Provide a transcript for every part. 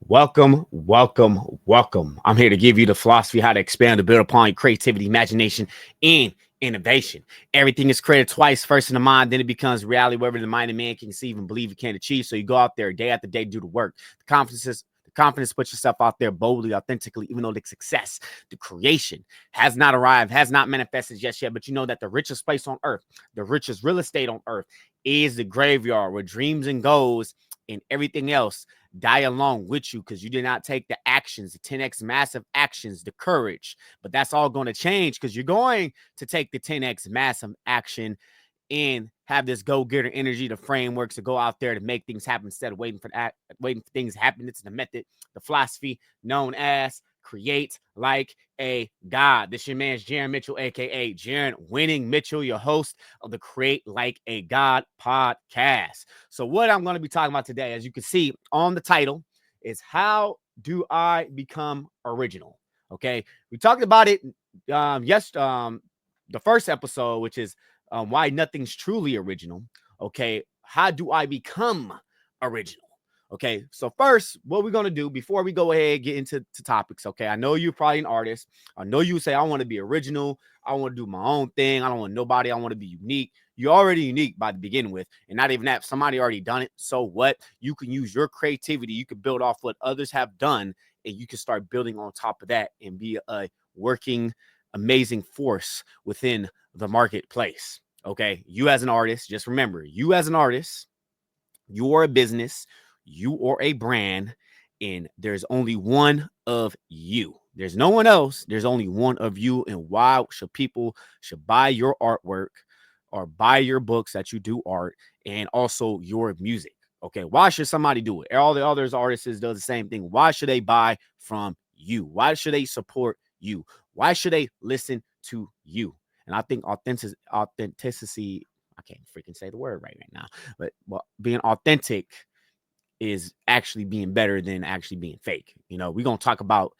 Welcome, welcome, welcome. I'm here to give you the philosophy how to expand to build upon your creativity, imagination, and innovation. Everything is created twice, first in the mind, then it becomes reality, wherever the mind of man can conceive and believe it can achieve. So you go out there day after day, do the work. The confidence, put yourself out there boldly, authentically, even though the success, the creation has not arrived, has not manifested just yet. But you know that the richest place on earth, the richest real estate on earth is the graveyard where dreams and goals and everything else die along with you because you did not take the actions, the 10x massive actions, the courage. But that's all going to change because you're going to take the 10x massive action and have this go-getter energy, the frameworks to go out there to make things happen instead of waiting for things to happen. It's the method, the philosophy known as create like a god. This your man's Jaron Mitchell, aka Jaron Winning Mitchell, your host of the Create Like a God podcast. So what I'm going to be talking about today, as you can see on the title, is how do I become original? Okay, we talked about it the first episode, which is why nothing's truly original. Okay, how do I become original? Okay, so first, what we're gonna do before we go ahead and get into topics. Okay, I know you're probably an artist. I know you say I want to be original. I want to do my own thing. I don't want nobody. I want to be unique. You're already unique by the begin with, and not even that. Somebody already done it. So what? You can use your creativity. You can build off what others have done, and you can start building on top of that and be a working, amazing force within the marketplace. Okay, you as an artist, just remember, you as an artist, you are a business, you are a brand, and there's only one of you. There's no one else. There's only one of you. And why should people should buy your artwork or buy your books that you do art and also your music? Okay, why should somebody do it? All the others artists do the same thing. Why should they buy from you? Why should they support you? Why should they listen to you? And I think authenticity, I can't freaking say the word right now, but well, being authentic is actually being better than actually being fake. You know, we're gonna talk about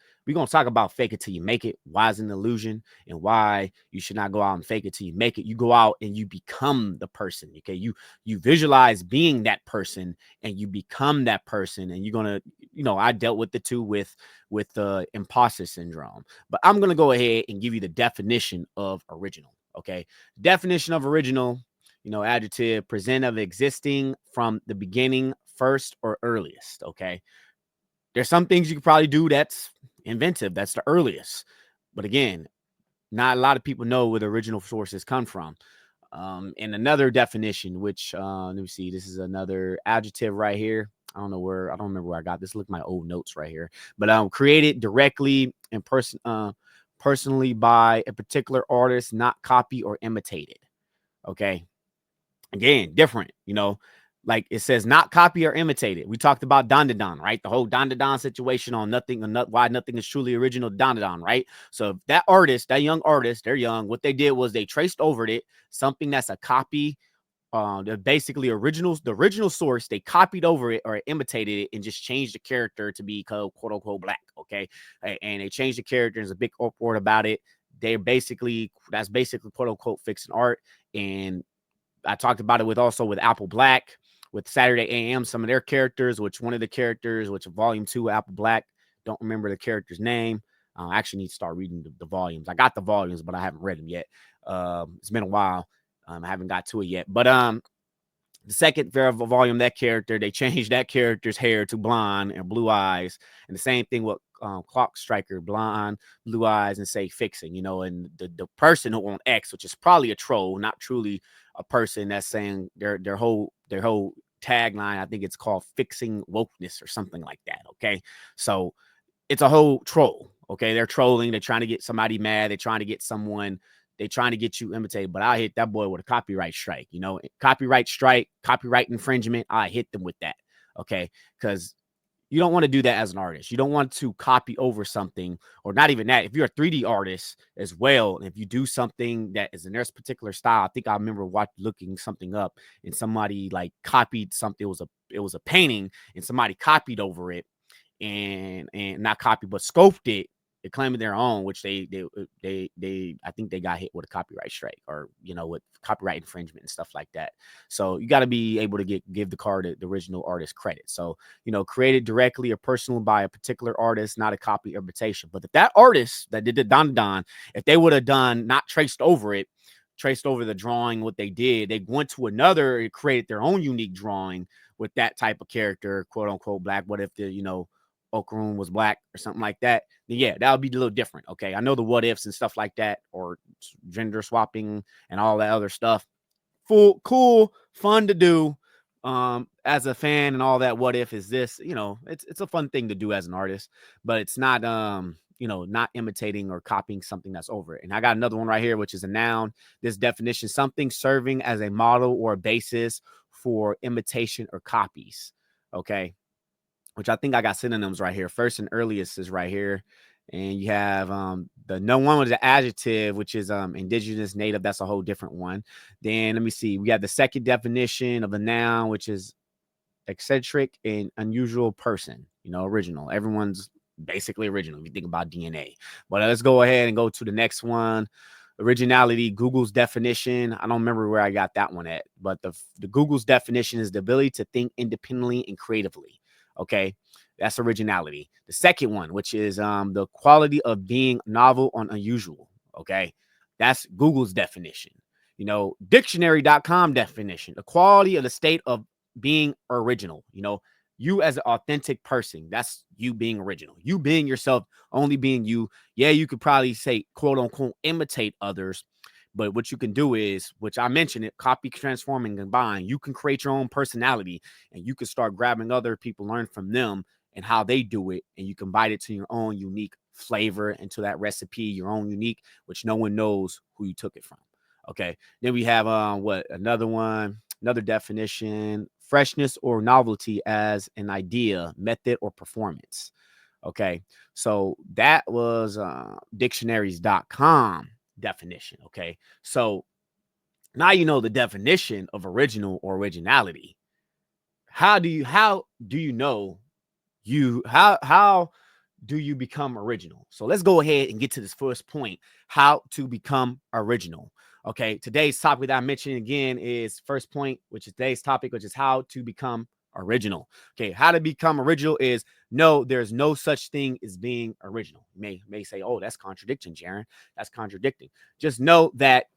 fake it till you make it. Why is an illusion and why you should not go out and fake it till you make it. You go out and you become the person. Okay, you visualize being that person and you become that person. And you're gonna, I dealt with the two with the imposter syndrome, but I'm gonna go ahead and give you the definition of original. Okay, definition of original. Adjective, present of existing from the beginning, first or earliest. Okay. There's some things you could probably do that's inventive. That's the earliest. But again, not a lot of people know where the original sources come from. And another definition, which let me see, this is another adjective right here. I don't remember where I got this. Look at my old notes right here. But created directly and personally by a particular artist, not copy or imitated. Okay. Again, different, like it says not copy or imitated. We talked about Don Don, right? The whole Don Don situation on why nothing is truly original Don Don, right? So that artist, that young artist, they're young. What they did was they traced over it something that's a copy. They're basically the original source. They copied over it or imitated it and just changed the character to be quote unquote black. Okay, and they changed the character. There's a big report about it. That's basically quote unquote fixing art. And I talked about it with Apple Black, with Saturday AM, some of their characters, which volume 2 Apple Black, don't remember the character's name. I actually need to start reading the volumes. I got the volumes, but I haven't read them yet. It's been a while. I haven't got to it yet. But the second volume, that character, they changed that character's hair to blonde and blue eyes. And the same thing with Clock Striker, blonde, blue eyes, and say fixing, and the person who on X, which is probably a troll, not truly a person, that's saying their whole tagline, I think it's called fixing wokeness or something like that. Okay. So it's a whole troll. Okay. They're trolling. They're trying to get somebody mad. They're trying to get you imitated, but I hit that boy with a copyright strike, copyright infringement. I hit them with that. Okay. Because you don't want to do that as an artist. You don't want to copy over something, or not even that. If you're a 3D artist as well, and if you do something that is in their particular style, I think I remember looking something up and somebody like copied something. It was a painting and somebody copied over it and not copied, but scoped it they claim it their own, which they I think they got hit with a copyright strike, or with copyright infringement and stuff like that. So you got to be able to give the original artist credit. So created directly or personally by a particular artist, not a copy or imitation. But if that artist that did the Don, if they would have done not traced over the drawing, what they did, they went to another and created their own unique drawing with that type of character, quote unquote black. What if the Okroon was black or something like that? Then yeah, that would be a little different. Okay, I know the what ifs and stuff like that, or gender swapping and all that other stuff. Cool, fun to do. As a fan and all that. What if is this? It's a fun thing to do as an artist, but it's not not imitating or copying something that's over it. And I got another one right here, which is a noun. This definition: something serving as a model or a basis for imitation or copies. Okay, which I think I got synonyms right here. First and earliest is right here. And you have the no one was the adjective, which is indigenous, native. That's a whole different one. Then let me see. We have the second definition of a noun, which is eccentric and unusual person. Original. Everyone's basically original if you think about DNA. But let's go ahead and go to the next one. Originality, Google's definition. I don't remember where I got that one at, but the Google's definition is the ability to think independently and creatively. Okay, that's originality. The second one, which is the quality of being novel and unusual. Okay, that's Google's definition. Dictionary.com definition: the quality of the state of being original. You as an authentic person, that's you being original, you being yourself, only being you. Yeah, you could probably say, quote unquote, imitate others, but what you can do is, which I mentioned, it copy, transform, and combine. You can create your own personality, and you can start grabbing other people, learn from them and how they do it, and you combine it to your own unique flavor, into that recipe, your own unique, which no one knows who you took it from. Okay, then we have another definition: freshness or novelty as an idea, method, or performance. Okay, so that was dictionaries.com definition. Okay, so now you know the definition of original or originality. How do you know how do you become original? So let's go ahead and get to this first point: how to become original. Okay, today's topic that I mentioned again is first point, which is today's topic, which is how to become original. Okay, how to become original is no, there's no such thing as being original. You may say, oh, that's contradicting, Jaron. That's contradicting. Just know that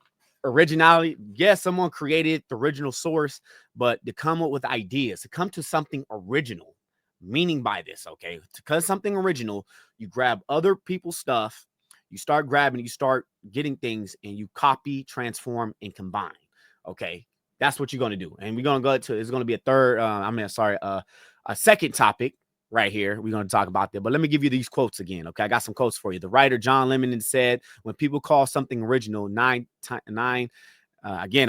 originality, yes, someone created the original source, but to come up with ideas, to come to something original, meaning by this, okay, because something original, you grab other people's stuff, you start grabbing, you start getting things, and you copy, transform, and combine. Okay, that's what you're going to do. And we're going to go to, it's going to be a second topic right here. We're going to talk about that, but let me give you these quotes again. Okay, I got some quotes for you. The writer John Lemon said, when people call something original, again,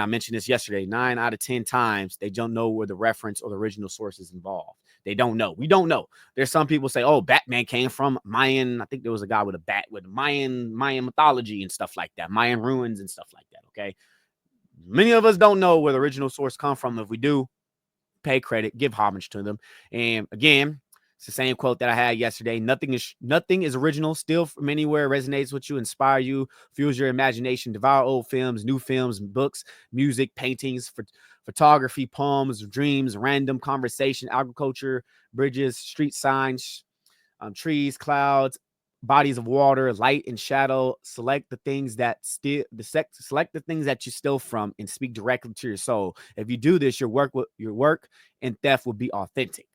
I mentioned this yesterday, 9 out of 10 times they don't know where the reference or the original source is involved. They don't know. We don't know. There's some people say, oh, Batman came from Mayan. I think there was a guy with a bat with Mayan mythology and stuff like that, Mayan ruins and stuff like that. Okay, many of us don't know where the original source come from. If we do, pay credit, give homage to them. And again, it's the same quote that I had yesterday. Nothing is original. Steal from anywhere, resonates with you, inspire you, fuels your imagination. Devour old films, new films, books, music, paintings, photography, poems, dreams, random conversation, agriculture, bridges, street signs, trees, clouds, bodies of water, light and shadow. Select the things that you steal from and speak directly to your soul. If you do this, your work and theft will be authentic.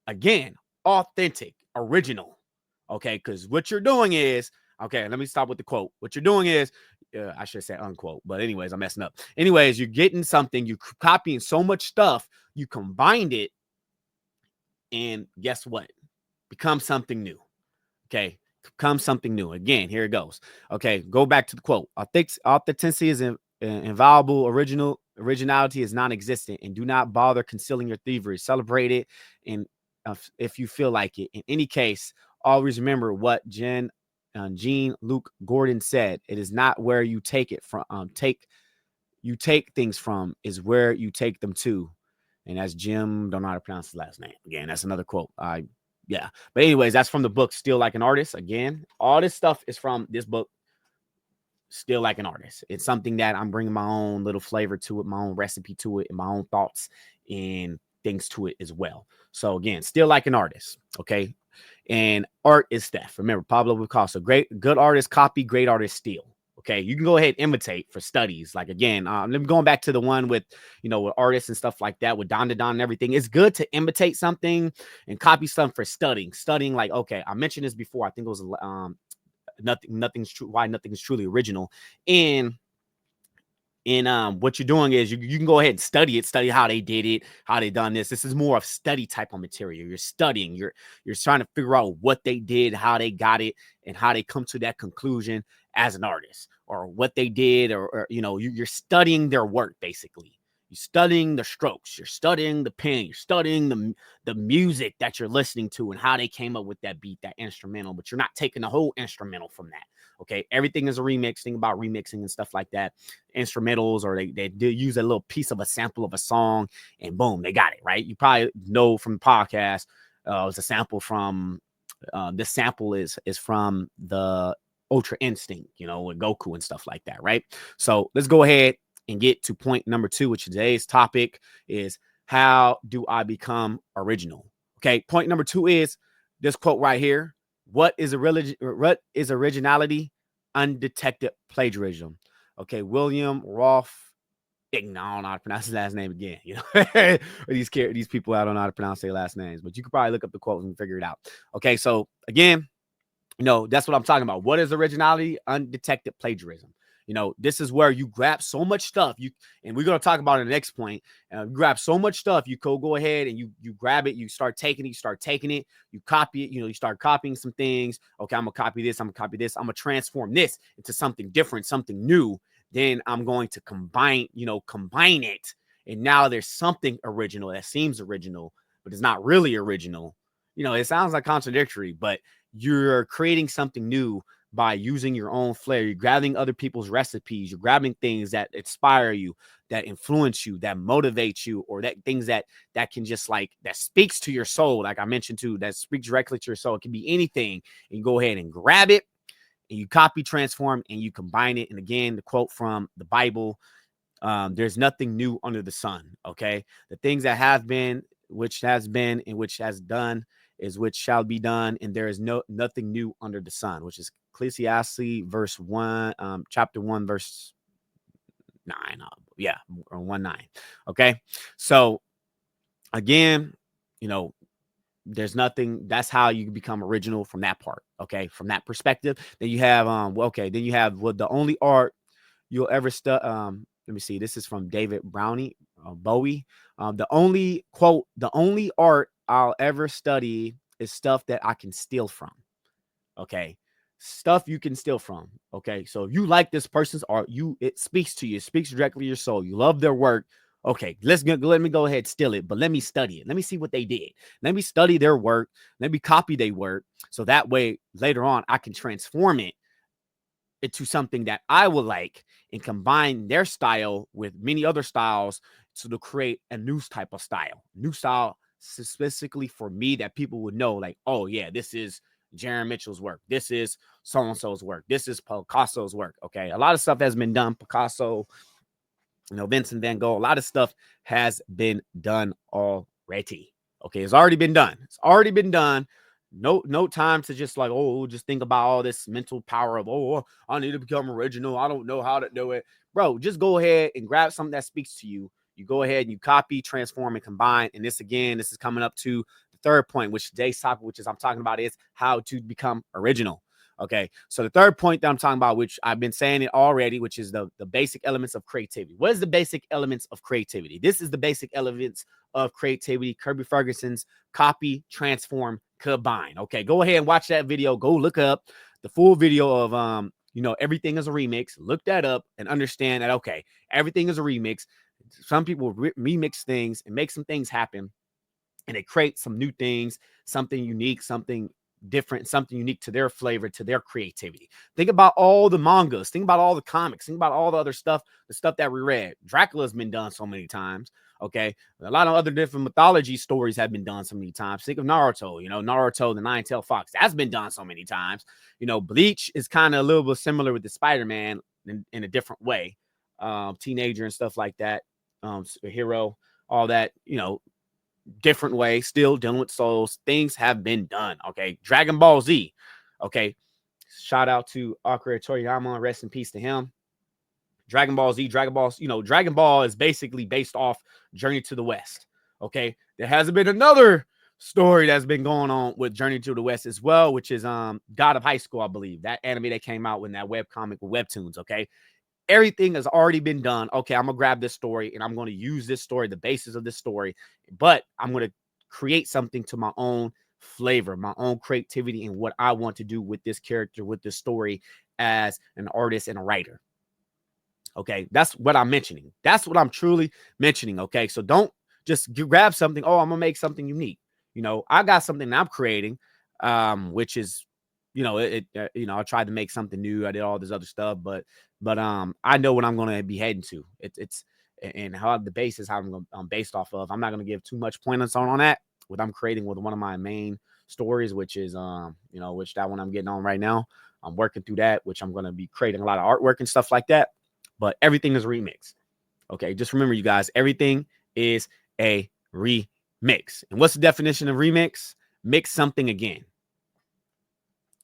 Again, authentic, original. Okay, because what you're doing is, okay, let me stop with the quote. What you're doing is, I should say unquote, but anyways, I'm messing up. Anyways, you're getting something, you're copying so much stuff, you combined it, and guess what? Become something new. Okay, become something new. Again, here it goes. Okay, go back to the quote. Authenticity is inviolable. Originality is non-existent, and do not bother concealing your thievery. Celebrate it, and if you feel like it. In any case, always remember what Jean Luc Gordon said: it is not where you take it from. Take things from, is where you take them to. And that's Jim. Don't know how to pronounce his last name. Again, that's another quote. I Yeah. But anyways, that's from the book Still Like an Artist. Again, all this stuff is from this book, Still Like an Artist. It's something that I'm bringing my own little flavor to it, my own recipe to it, and my own thoughts and things to it as well. So again, Still Like an Artist. Okay. And art is theft. Remember, Pablo Picasso, good artists copy, great artists steal. Okay, you can go ahead and imitate for studies. Like again, let me going back to the one with, with artists and stuff like that, with Don and everything. It's good to imitate something and copy something for studying. Studying, like, okay, I mentioned this before. I think it was nothing's true. Why nothing's truly original. And what you're doing is you can go ahead and study how they did it, how they done this. This is more of study type of material. You're studying, you're trying to figure out what they did, how they got it, and how they come to that conclusion as an artist, or what they did, or you're studying their work. Basically, you're studying the strokes, you're studying the pen, you're studying the music that you're listening to and how they came up with that beat, that instrumental. But you're not taking the whole instrumental from that. Okay, everything is a remix. Think about remixing and stuff like that. Instrumentals, or they do use a little piece of a sample of a song, and boom, they got it right. You probably know from the podcast. It's a sample from this sample is from the Ultra Instinct, with Goku and stuff like that, right? So let's go ahead and get to point number 2, which today's topic is, how do I become original? Okay, point number 2 is this quote right here. What is originality? Undetected plagiarism. Okay, William Rolfe. I don't know how to pronounce his last name again. These people, I don't know how to pronounce their last names, but you could probably look up the quote and figure it out. Okay, so again, that's what I'm talking about. What is originality? Undetected plagiarism. This is where you grab so much stuff. And we're going to talk about it in the next point. You grab so much stuff. You go ahead and you grab it. You start taking it. You copy it. You start copying some things. Okay, I'm going to copy this. I'm going to copy this. I'm going to transform this into something different, something new. Then I'm going to combine it. And now there's something original that seems original, but it's not really original. It sounds like contradictory, but you're creating something new by using your own flair. You're grabbing other people's recipes. You're grabbing things that inspire you, that influence you, that motivate you, or that things that can just that speaks to your soul. Like I mentioned too, that speaks directly to your soul. It can be anything. And you go ahead and grab it, and you copy, transform, and you combine it. And again, the quote from the Bible, there's nothing new under the sun. Okay. The things that have been, which has been, and which has done is which shall be done, and there is nothing new under the sun, which is Ecclesiastes verse 1, chapter 1, verse 9. Or 1:9. Okay. So again, there's nothing. That's how you become original from that part. Okay. From that perspective. Then you have, the only art you'll ever let me see. This is from David Bowie. The only art I'll ever study is stuff that I can steal from. Okay. Stuff you can steal from. Okay. So if you like this person's art, it speaks to you. It speaks directly to your soul. You love their work. Okay. Let me go ahead and steal it, but let me study it. Let me see what they did. Let me study their work. Let me copy their work. So that way later on, I can transform it into something that I would like and combine their style with many other styles to create a new type of style specifically for me, that people would know, like, oh yeah, this is Jaron Mitchell's work. This is so-and-so's work. This is Picasso's work. Okay. A lot of stuff has been done. Picasso, Vincent van Gogh, a lot of stuff has been done already. Okay. It's already been done. No time to just just think about all this mental power of, I need to become original. I don't know how to do it. Bro, just go ahead and grab something that speaks to you. You go ahead and you copy, transform, and combine. And this is coming up to the third point, which today's topic, I'm talking about, is how to become original. Okay. So the third point that I'm talking about, which I've been saying it already, which is the basic elements of creativity. What is the basic elements of creativity? This is the basic elements of creativity. Kirby Ferguson's copy, transform, combine. Okay. Go ahead and watch that video. Go look up the full video of, everything is a remix. Look that up and understand that, okay, everything is a remix. Some people remix things and make some things happen, and they create some new things, something unique, something different, something unique to their flavor, to their creativity. Think about all the mangas. Think about all the comics. Think about all the other stuff, the stuff that we read. Dracula's been done so many times. Okay, a lot of other different mythology stories have been done so many times. Think of Naruto, Naruto, the Nine-Tailed Fox. That's been done so many times. Bleach is kind of a little bit similar with the Spider-Man in a different way. Teenager and stuff like that. Hero, all that, different way, still dealing with souls. Things have been done. Okay. Dragon Ball Z. Okay. Shout out to Akira Toriyama. Rest in peace to him. Dragon Ball Z, Dragon Ball, Dragon Ball is basically based off Journey to the West. Okay. There hasn't been another story that's been going on with Journey to the West as well, which is God of High School, I believe. That anime that came out with that web comic with webtoons. Okay. Everything has already been done. Okay, I'm gonna grab this story and I'm gonna use this story, the basis of this story, but I'm gonna create something to my own flavor, my own creativity, and what I want to do with this character, with this story as an artist and a writer. Okay, that's what I'm mentioning. That's what I'm truly mentioning. Okay, so don't just grab something. Oh, I'm gonna make something unique. I got something that I'm creating, which is, I tried to make something new. I did all this other stuff, but I know what I'm going to be heading to. It's and how the basis how I'm based off of. I'm not going to give too much pointers on that. What I'm creating with one of my main stories, which is which that one I'm getting on right now. I'm working through that, which I'm going to be creating a lot of artwork and stuff like that. But everything is remixed. Okay, just remember, you guys, everything is a remix. And what's the definition of remix? Mix something again.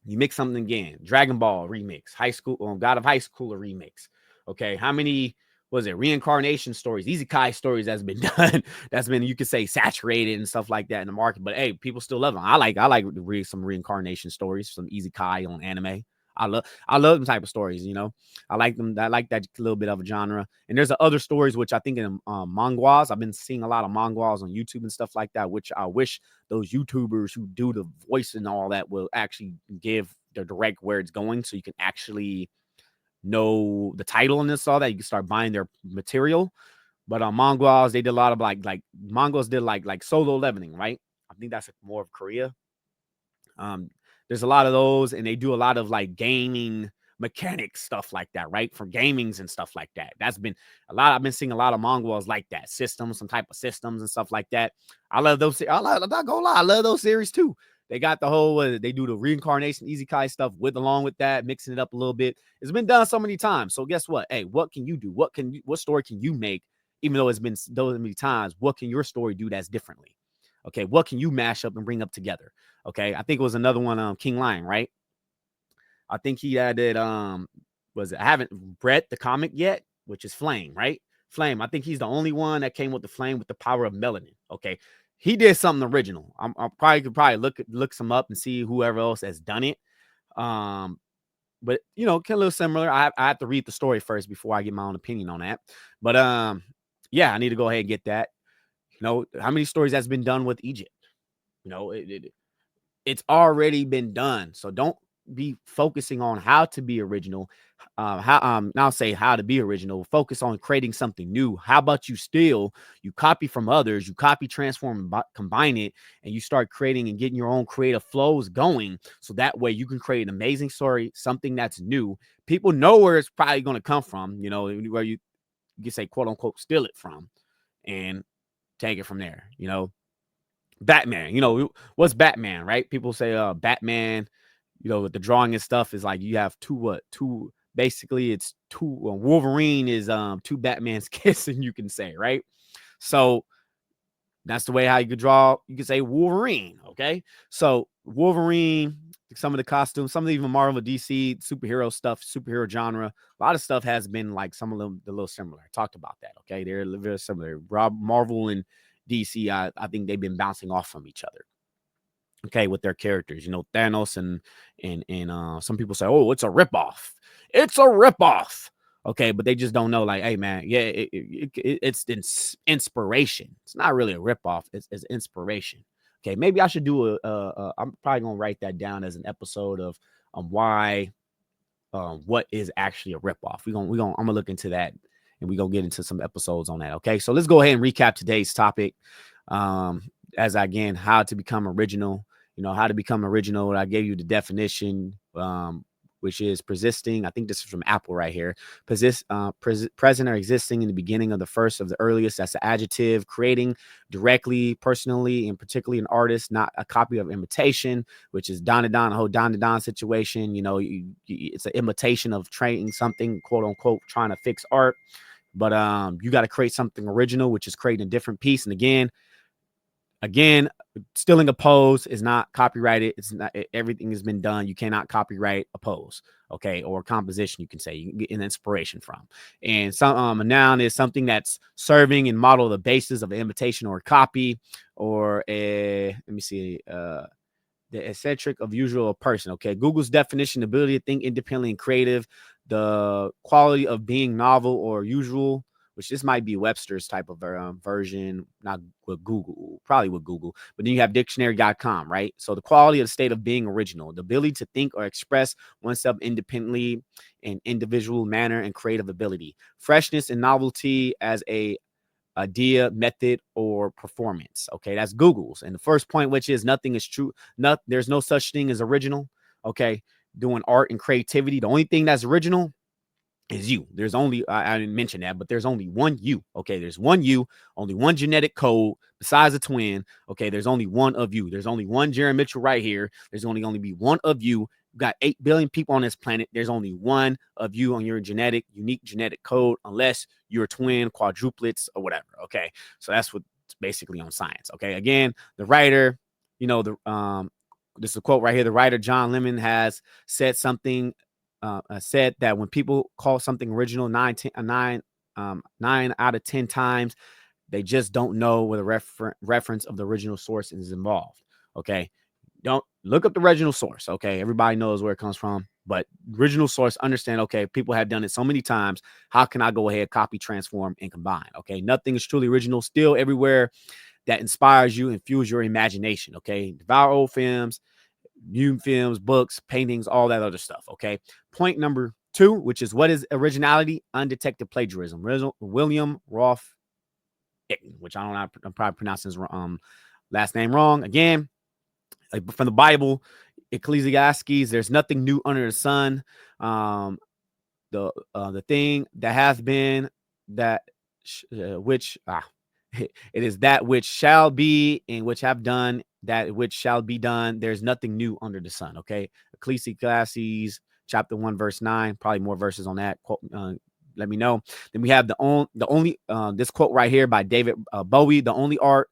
You mix something again. Dragon Ball remix. High School, God of High School remix. Okay, how many was it? Reincarnation stories, isekai stories that's been done. That's been, you could say, saturated and stuff like that in the market. But hey, people still love them. I like to read some reincarnation stories, some isekai on anime. I love them type of stories. I like them. I like that little bit of a genre. And there's other stories which I think in manhwas. I've been seeing a lot of manhwas on YouTube and stuff like that, which I wish those YouTubers who do the voice and all that will actually give the direct where it's going, so you can actually know the title and this all that. You can start buying their material. But on manhwas, they did a lot of like manhwas did like solo leveling, right? I think that's more of Korea. There's a lot of those, and they do a lot of like gaming mechanics stuff like that, right? For gamings and stuff like that. That's been a lot. I've been seeing a lot of manhwas like that, systems, some type of systems and stuff like that. I love those. I'm not gonna lie, I love those series too. They got the whole they do the reincarnation isekai stuff along with that, mixing it up a little bit. It's been done so many times. So guess what? Hey, what can you do? What story can you make? Even though it's been those many times, what can your story do that's differently? Okay, what can you mash up and bring up together? Okay, I think it was another one, King Lion, right? I think he added, was it? I haven't read the comic yet, which is Flame, right? Flame. I think he's the only one that came with the flame with the power of melanin. Okay, he did something original. I could look some up and see whoever else has done it. But kind of a little similar. I have to read the story first before I get my own opinion on that. But yeah, I need to go ahead and get that. How many stories has been done with Egypt? It's already been done. So don't be focusing on how to be original. Now say how to be original. Focus on creating something new. How about you copy from others, you copy, transform, combine it, and you start creating and getting your own creative flows going. So that way you can create an amazing story, something that's new. People know where it's probably going to come from, where you can say, quote unquote, steal it from, and take it from there. Batman, what's Batman, right? People say Batman, with the drawing and stuff is like you have two basically it's two Wolverine is two Batman's kissing, you can say, right? So that's the way how you could draw, you could say Wolverine. Okay, so Wolverine, some of the costumes, some of the even Marvel, DC superhero stuff, superhero genre, a lot of stuff has been like some of them a little similar. I talked about that. Okay, they're very similar. Marvel and DC, I think they've been bouncing off from each other. Okay, with their characters, Thanos and some people say, oh, it's a ripoff. It's a ripoff. Okay, but they just don't know, like, hey, man, yeah, it's inspiration. It's not really a ripoff. It's inspiration. Okay, maybe I should do I'm probably gonna write that down as an episode of why, what is actually a ripoff. I'm gonna look into that, and we're gonna get into some episodes on that. Okay, so let's go ahead and recap today's topic. As again, how to become original. How to become original. I gave you the definition. which is persisting. I think this is from Apple right here. Present or existing in the beginning of the first of the earliest. That's the adjective. Creating directly, personally, and particularly an artist, not a copy of imitation, which is Don the whole Don situation. It's an imitation of trading something, quote unquote, trying to fix art. But you got to create something original, which is creating a different piece. And again, stealing a pose is not copyrighted. It's not, everything has been done. You cannot copyright a pose, okay, or a composition. You can say you can get an inspiration from. And some a noun is something that's serving and model the basis of an imitation or a copy, or a let me see, the eccentric of usual person. Okay, Google's definition: ability to think independently and creative, the quality of being novel or usual, which this might be Webster's type of version, not with Google, probably with Google. But then you have dictionary.com, right? So the quality of the state of being original, the ability to think or express oneself independently in individual manner and creative ability, freshness and novelty as a idea, method, or performance. Okay, that's Google's. And the first point, which is nothing is true. There's no such thing as original. Okay, doing art and creativity. The only thing that's original is you. There's only, I didn't mention that, but there's only one you. Okay, there's one you, only one genetic code besides a twin. Okay, there's only one of you. There's only one Jaron Mitchell right here. There's only be one of you. We've got 8 billion people on this planet. There's only one of you on your unique genetic code, unless you're a twin, quadruplets, or whatever. Okay, so that's what's basically on science. Okay, again, the writer, this is a quote right here. The writer John Lemon has said something. Said that when people call something original 9 out of 10 times, they just don't know where the reference of the original source is involved. Okay, don't look up the original source. Okay, everybody knows where it comes from, but original source, understand. Okay, people have done it so many times. How can I go ahead, copy, transform, and combine? Okay, nothing is truly original. Still everywhere that inspires you and fuels your imagination. Okay, devour old films, new films, books, paintings, all that other stuff. Okay. Point number 2, which is what is originality? Undetected plagiarism. William Roth, which I don't know, I'm probably pronouncing his last name wrong. Again, from the Bible, Ecclesiastes, there's nothing new under the sun. The thing that has been that it is that which shall be and which have done that which shall be done. There's nothing new under the sun. Okay, Ecclesiastes chapter 1 verse 9. Probably more verses on that. Let me know. Then we have the only this quote right here by David Bowie. The only art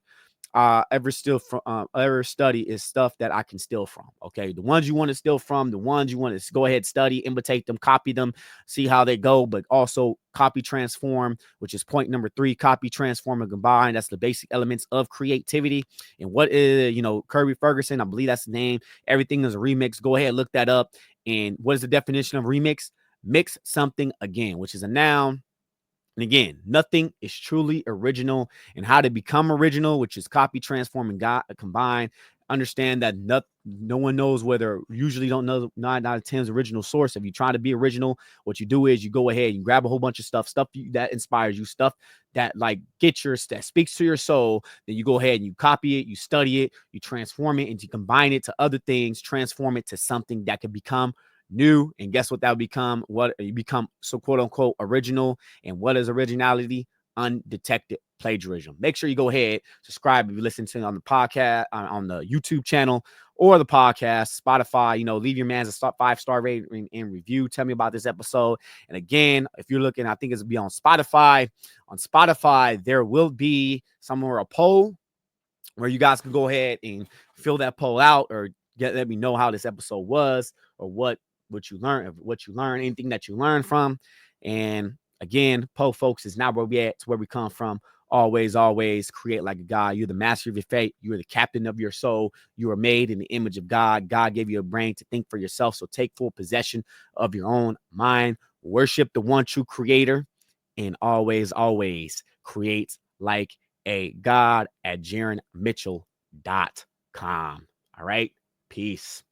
ever study is stuff that I can steal from. Okay, the ones you want to steal from, the ones you want to go ahead, study, imitate them, copy them, see how they go, but also copy, transform, which is point number 3. Copy, transform, and combine. That's the basic elements of creativity. And what is, Kirby Ferguson, I believe that's the name. Everything is a remix. Go ahead, look that up. And what is the definition of remix? Mix something again, which is a noun. And again, nothing is truly original. And how to become original, which is copy, transform, and combine. Understand that no one knows whether, usually don't know 9 out of 10's original source. If you try to be original, what you do is you go ahead, you grab a whole bunch of stuff that inspires you, stuff that that speaks to your soul. Then you go ahead and you copy it, you study it, you transform it, and you combine it to other things, transform it to something that can become new. And guess what that would become? What you become, so quote unquote original. And what is originality? Undetected plagiarism. Make sure you go ahead, subscribe if you listen to it on the podcast, on the YouTube channel or the podcast, Spotify. Leave your man a 5-star rating and review. Tell me about this episode. And again, if you're looking, I think it's be on Spotify. On Spotify, there will be somewhere a poll where you guys can go ahead and fill that poll out, or let me know how this episode was, or what you learned, anything that you learned from. And again, Poe, folks, is not where we at. It's where we come from. Always create like a God. You're the master of your fate. You're the captain of your soul. You are made in the image of God. God gave you a brain to think for yourself. So take full possession of your own mind. Worship the one true creator. And always create like a God at JaronMitchell.com. All right. Peace.